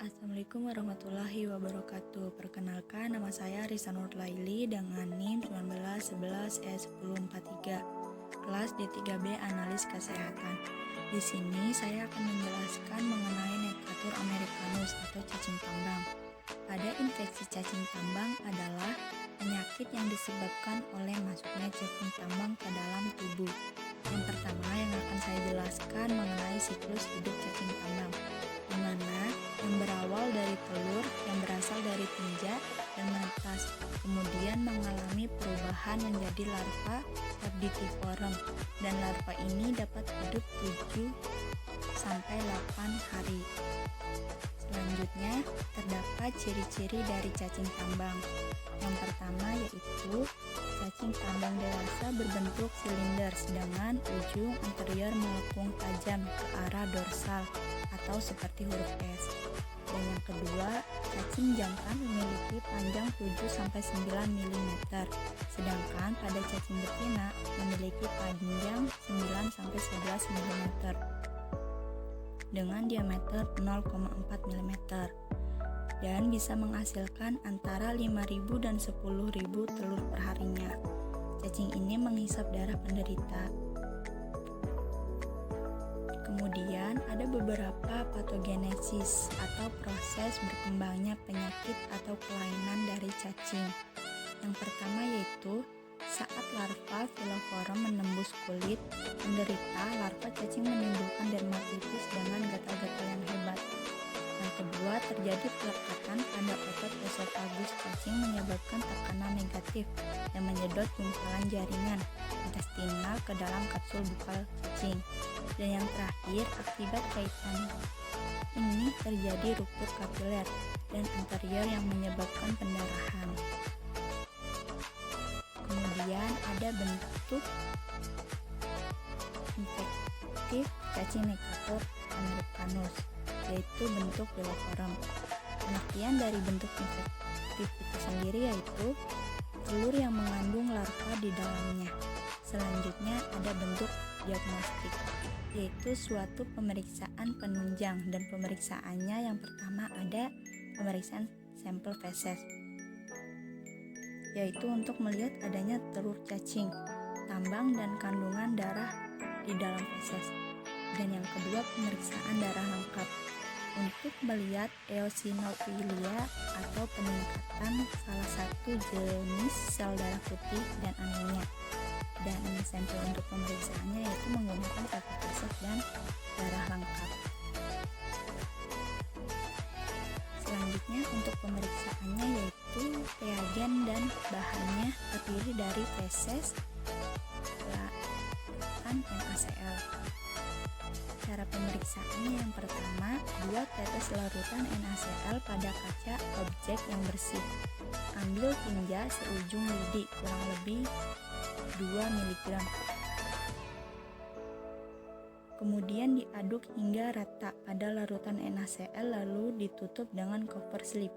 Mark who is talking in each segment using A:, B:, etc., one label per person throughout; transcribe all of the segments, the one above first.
A: Assalamualaikum warahmatullahi wabarakatuh. Perkenalkan, nama saya Risa Nur Laili dengan NIM 1911E1043, kelas D3B Analis Kesehatan. Di sini saya akan menjelaskan mengenai Necatur americanus atau cacing tambang. Pada infeksi cacing tambang adalah penyakit yang disebabkan oleh masuknya cacing tambang ke dalam tubuh. Yang pertama yang akan saya jelaskan mengenai siklus hidup cacing tambang, di mana yang berawal dari telur yang berasal dari tinja dan menetas, kemudian mengalami perubahan menjadi larva Erdiptiform, dan larva ini dapat hidup 7-8 hari. Selanjutnya, terdapat ciri-ciri dari cacing tambang. Yang pertama yaitu cacing tambang dewasa berbentuk silinder, sedangkan ujung anterior melengkung tajam ke arah dorsal atau seperti huruf S. Dan yang kedua, cacing jantan memiliki panjang 7-9 mm, sedangkan pada cacing betina memiliki panjang 9-11 mm dengan diameter 0,4 mm dan bisa menghasilkan antara 5.000 dan 10.000 telur perharinya. Cacing ini menghisap darah penderita. Kemudian ada beberapa patogenesis atau proses berkembangnya penyakit atau kelainan dari cacing. Yang pertama yaitu saat larva Filoforum menembus kulit penderita, larva cacing menimbulkan dermatitis dengan gatal-gatal yang hebat. Yang kedua, terjadi pelekatan pada otot esofagus cacing menyebabkan tekanan negatif yang menyedot gumpalan jaringan intestinal ke dalam kapsul bukal cacing. Dan yang terakhir, akibat kaitan ini terjadi ruptur kapiler dan anterior yang menyebabkan pendarahan. Kemudian ada bentuk infektif cacing Necatur americanus, yaitu bentuk Filoforum. Pengertian dari bentuk infektif itu sendiri yaitu telur yang mengandung larva di dalamnya. Selanjutnya ada bentuk diagnostik, yaitu suatu pemeriksaan penunjang, dan pemeriksaannya yang pertama ada pemeriksaan sampel feses, yaitu untuk melihat adanya telur cacing tambang dan kandungan darah di dalam feses. Dan yang kedua, pemeriksaan darah lengkap untuk melihat eosinophilia atau peningkatan salah satu jenis sel darah putih dan anemia. Dan sampel untuk pemeriksaannya yaitu menggunakan sampel feses dan darah lengkap. Selanjutnya untuk pemeriksaannya yaitu reagen dan bahannya terdiri dari feses dan NaCl. Cara pemeriksaannya yang pertama, buat tetes larutan NaCl pada kaca objek yang bersih. Ambil tinja seujung lidi kurang lebih 2 mg. Kemudian diaduk hingga rata pada larutan NaCl lalu ditutup dengan cover slip.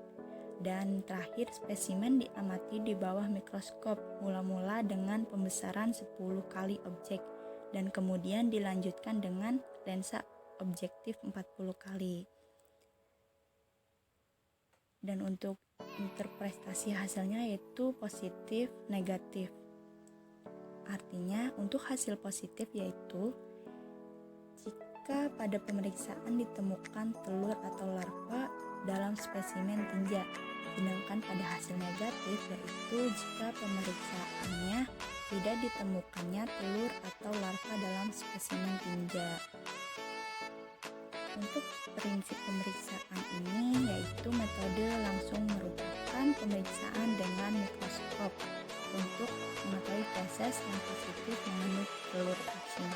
A: Dan terakhir, spesimen diamati di bawah mikroskop mula-mula dengan pembesaran 10 kali objek dan kemudian dilanjutkan dengan lensa objektif 40 kali. Dan untuk interpretasi hasilnya yaitu positif, negatif. Artinya untuk hasil positif yaitu jika pada pemeriksaan ditemukan telur atau larva dalam spesimen tinja, sedangkan pada hasil negatif yaitu jika pemeriksaannya tidak ditemukannya telur atau larva dalam spesimen tinja. Untuk prinsip pemeriksaan ini yaitu metode langsung merupakan pemeriksaan dengan mikroskop untuk mengetahui feses yang positif mengandung telur cacing.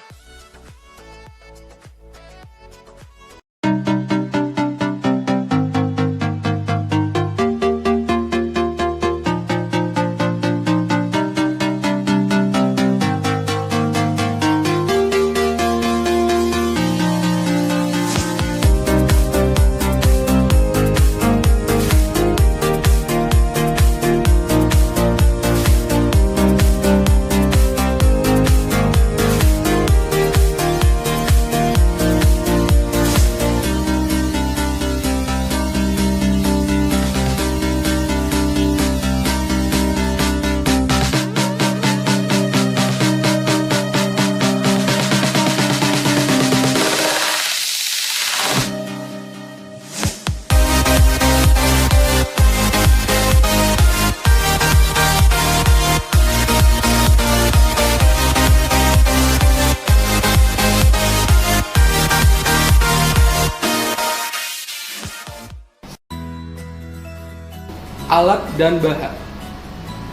B: alat dan bahan.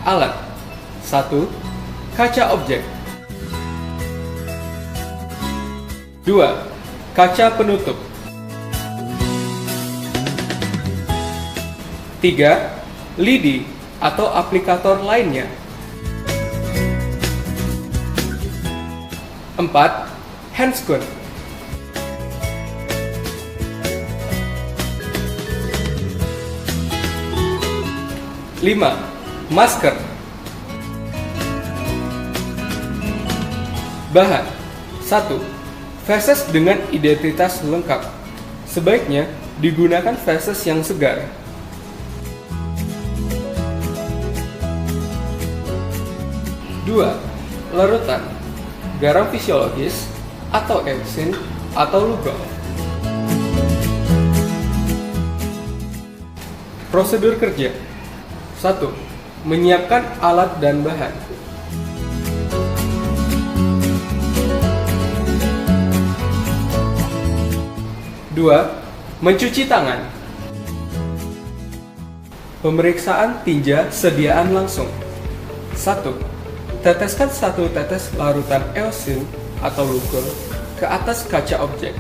B: Alat 1. Kaca objek. 2. Kaca penutup. 3. Lidi atau aplikator lainnya. 4. Handscreen. 5. Masker. Bahan 1. Feses dengan identitas lengkap. Sebaiknya digunakan feses yang segar. 2. Larutan garam fisiologis atau epsin atau lugol. Prosedur kerja 1. Menyiapkan alat dan bahan. 2. Mencuci tangan. Pemeriksaan tinja sediaan langsung. 1. Teteskan 1 tetes larutan epsin atau lugol ke atas kaca objek.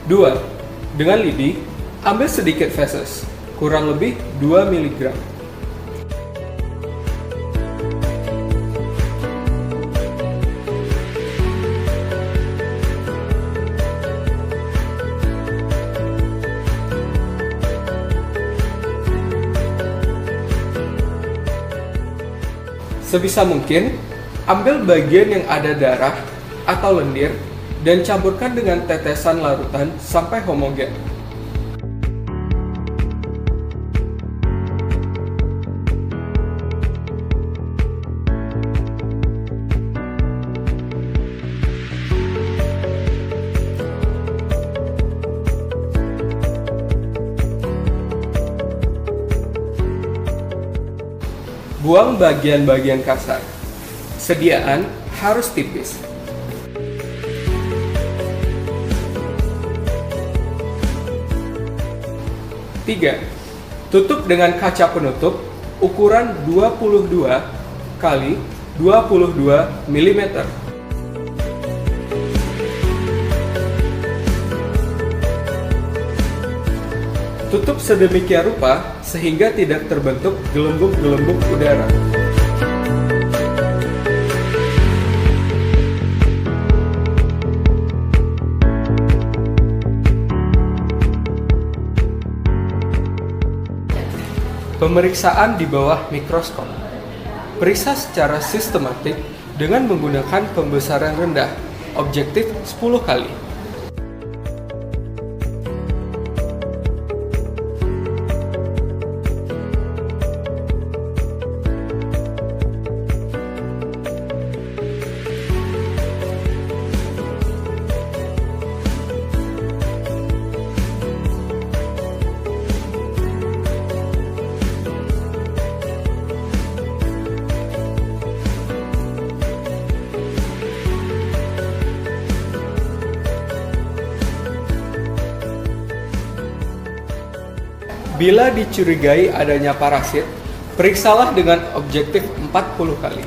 B: 2. Dengan lidi, ambil sedikit feses, kurang lebih 2 mg. Sebisa mungkin, ambil bagian yang ada darah atau lendir dan campurkan dengan tetesan larutan sampai homogen. Buang bagian-bagian kasar. Sediaan harus tipis. 3. Tutup dengan kaca penutup ukuran 22 x 22 mm. Tutup sedemikian rupa sehingga tidak terbentuk gelembung-gelembung udara. Pemeriksaan di bawah mikroskop. Periksa secara sistematik dengan menggunakan pembesaran rendah, objektif 10 kali. Bila dicurigai adanya parasit, periksalah dengan objektif 40 kali.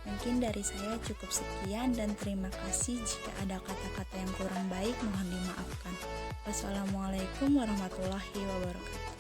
A: Mungkin dari saya cukup sekian dan terima kasih. Jika ada kata-kata yang kurang baik mohon dimaafkan. Wassalamualaikum warahmatullahi wabarakatuh.